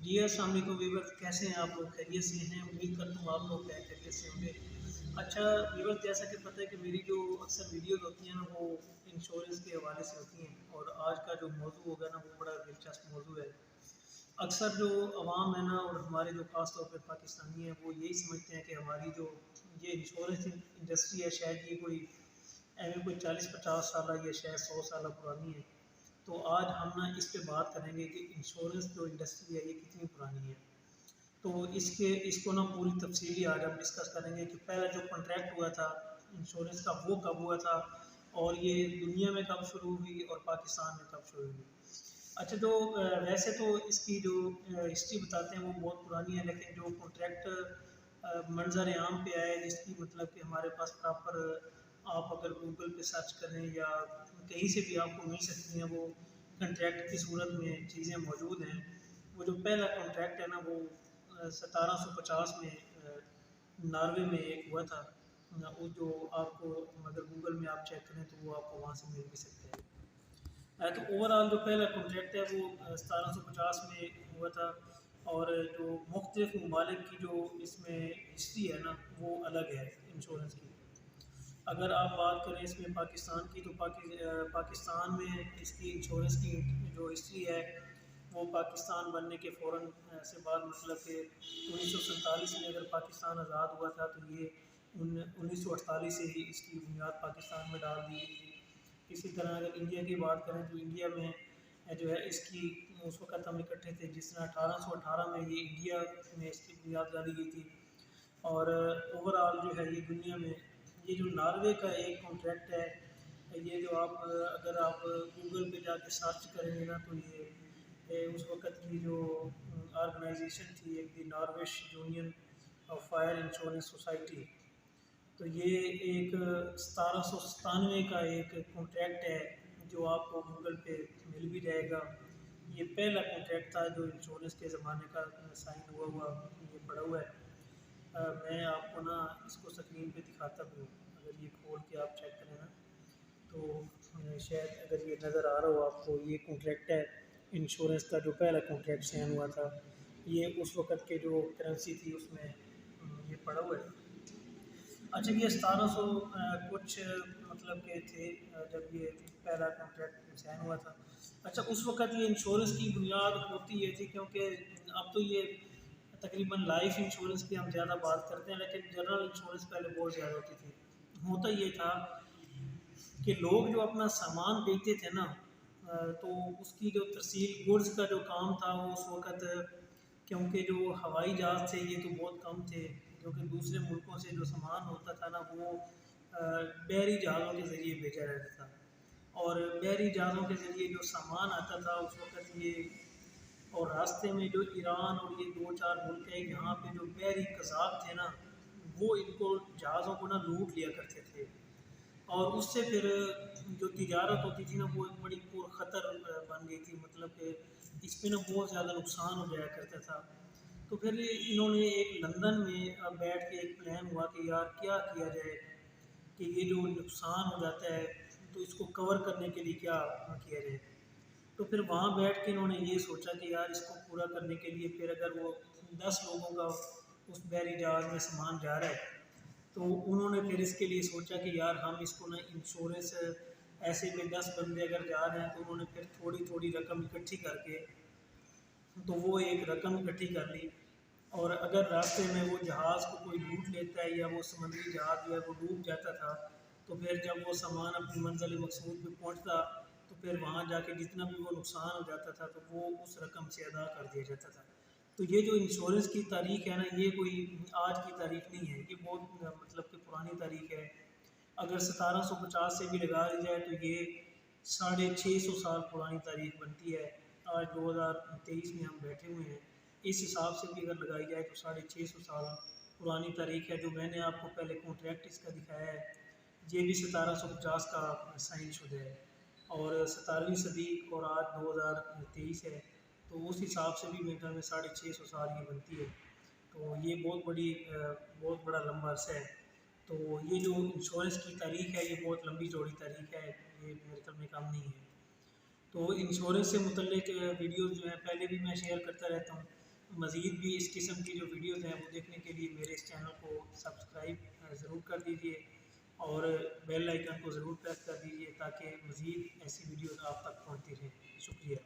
जी अस्सलाम वालेकुम व्यूअर्स, कैसे हैं आप लोग? खैरियत से हैं? उम्मीद करता हूँ आप लोग खैरियत से होंगे। अच्छा व्यूअर्स, जैसा कि पता है कि मेरी जो अक्सर वीडियोज़ होती हैं ना, वो इंश्योरेंस के हवाले से होती हैं और आज का जो मौजू होगा ना, वो बड़ा दिलचस्प मौजू है। अक्सर जो अवाम है ना और हमारे जो ख़ास तौर पे पाकिस्तानी हैं, वो यही समझते हैं कि हमारी जो ये इंश्योरेंस इंडस्ट्री है, शायद ये कोई एवं कोई 40-50 साल या शायद 100 साल पुरानी है। तो आज हम ना इस पे बात करेंगे कि इंश्योरेंस जो इंडस्ट्री है ये कितनी पुरानी है। तो इसको ना पूरी तफसीली आज हम डिस्कस करेंगे कि पहला जो कॉन्ट्रैक्ट हुआ था इंश्योरेंस का वो कब हुआ था और ये दुनिया में कब शुरू हुई और पाकिस्तान में कब शुरू हुई। अच्छा, जो वैसे तो इसकी जो हिस्ट्री बताते हैं वो बहुत पुरानी है, लेकिन जो कॉन्ट्रैक्ट मंजर आम पे आया है, जिसकी मतलब कि हमारे पास प्रॉपर आप अगर गूगल पे सर्च करें या कहीं से भी आपको मिल सकती हैं, वो कॉन्ट्रैक्ट की सूरत में चीज़ें मौजूद हैं। वो जो पहला कॉन्ट्रैक्ट है ना, वो 1750 में नॉर्वे में एक हुआ था। वो जो आपको अगर गूगल में आप चेक करें तो वो आपको वहाँ से मिल भी सकते हैं। तो ओवरऑल जो पहला कॉन्ट्रैक्ट है वो 1750 में हुआ था और जो मुख्तलिफ ममालिक की जो इसमें हिस्ट्री है ना, वो अलग है इंश्योरेंस की। अगर आप बात करें इसमें पाकिस्तान की, तो पाकिस्तान में इसकी इंश्योरेंस की जो हिस्ट्री है वो पाकिस्तान बनने के फ़ौरन से बाद, मतलब कि 1947 में अगर पाकिस्तान आज़ाद हुआ था तो ये 1948 से ही इसकी बुनियाद पाकिस्तान में डाल दी गई थी। इसी तरह अगर इंडिया की बात करें तो इंडिया में जो है इसकी उस वक़्त हम इकट्ठे थे जिस तरह 1818 में ये इंडिया में इसकी बुनियाद डाली गई थी। और ओवरऑल जो है ये दुनिया में ये जो नॉर्वे का एक कॉन्ट्रैक्ट है, ये जो आप अगर आप गूगल पे जाके सर्च करेंगे ना, तो ये उस वक़्त की जो ऑर्गेनाइजेशन थी, एक the Norwich Union of Fire Insurance Society. तो ये एक 1797 का एक कॉन्ट्रैक्ट है जो आपको गूगल पे मिल भी जाएगा। ये पहला कॉन्ट्रैक्ट था जो इंश्योरेंस के ज़माने का साइन हुआ हुआ ये पड़ा हुआ है। मैं आपको ना इसको स्क्रीन पे दिखाता भी हूँ, अगर ये खोल के आप चेक करें ना, तो शायद अगर ये नज़र आ रहा हो आपको, ये कॉन्ट्रैक्ट है इंश्योरेंस का जो पहला कॉन्ट्रैक्ट साइन हुआ था। ये उस वक़्त के जो करेंसी थी उसमें ये पड़ा हुआ है। अच्छा, ये 1700 कुछ मतलब के थे जब ये पहला कॉन्ट्रैक्ट साइन हुआ था। अच्छा, उस वक़्त ये इंश्योरेंस की बुनियाद होती ये थी, क्योंकि अब तो ये तकरीबन लाइफ इंश्योरेंस की हम ज़्यादा बात करते हैं, लेकिन जनरल इंश्योरेंस पहले बहुत ज़्यादा होती थी। होता ये था कि लोग जो अपना सामान बेचते थे ना, तो उसकी जो तरसील गुड्स का जो काम था वो उस वक़्त, क्योंकि जो हवाई जहाज़ थे ये तो बहुत कम थे, जो कि दूसरे मुल्कों से जो सामान होता था ना वो बहरी जहाज़ों के ज़रिए भेजा जाता था। और बहरी जहाज़ों के ज़रिए जो सामान आता था उस वक़्त ये, और रास्ते में जो ईरान और ये 2-4 मुल्क है यहाँ पे जो बहरी कज़ाक थे ना, वो इनको जहाज़ों को ना लूट लिया करते थे। और उससे फिर जो तिजारत होती थी ना वो एक बड़ी पुरख़तर बन गई थी, मतलब कि इस पे ना बहुत ज़्यादा नुकसान हो जाया करता था। तो फिर इन्होंने एक लंदन में बैठ के एक प्लान हुआ कि यार क्या किया जाए कि ये जो नुकसान हो जाता है तो इसको कवर करने के लिए क्या किया जाए। तो फिर वहाँ बैठ के इन्होंने ये सोचा कि यार इसको पूरा करने के लिए, फिर अगर वो 10 लोगों का उस बहरी जहाज़ में सामान जा रहा है, तो उन्होंने फिर इसके लिए सोचा कि यार हम इसको ना इंश्योरेंस, ऐसे में 10 बंदे अगर जा रहे हैं तो उन्होंने फिर थोड़ी थोड़ी रकम इकट्ठी करके, तो वो एक रकम इकट्ठी कर ली। और अगर रास्ते में वो जहाज़ को कोई लूट लेता है या वो समुद्री जहाज़ जो है वो डूब जाता था, तो फिर जब वो सामान अपनी मंजिल मकसूद पे पहुंचता, तो फिर वहाँ जाके जितना भी वो नुकसान हो जाता था तो वो उस रकम से अदा कर दिया जाता था। तो ये जो इंश्योरेंस की तारीख है ना, ये कोई आज की तारीख नहीं है, ये बहुत मतलब कि पुरानी तारीख है। अगर 1750 से भी लगा ली जाए तो ये 650 साल पुरानी तारीख बनती है। आज 2023 में हम बैठे हुए हैं, इस हिसाब से भी अगर लगाई जाए तो 650 साल पुरानी तारीख है। जो मैंने आपको पहले कॉन्ट्रैक्ट इसका दिखाया है, ये भी 1750 का साइन शुदा है और 17वीं सदी और आज 2023 है, तो उस हिसाब से भी मेरे ख्याल में 650 साल की बनती है। तो ये बहुत बड़ा लंबा अरसा है। तो ये जो इंश्योरेंस की तारीख है ये बहुत लंबी चौड़ी तारीख है, ये मेरे ख्याल में कम नहीं है। तो इंश्योरेंस से मुतल्लिक वीडियोज़ जो हैं पहले भी मैं शेयर करता रहता हूँ। मज़ीद भी इस किस्म की जो वीडियोज़ हैं वो देखने के लिए मेरे इस चैनल को सब्सक्राइब ज़रूर कर दीजिए और बेल आइकन को ज़रूर प्रेस कर दीजिए ताकि मज़ीद ऐसी वीडियोज़ आप तक पहुँचती रहें। शुक्रिया।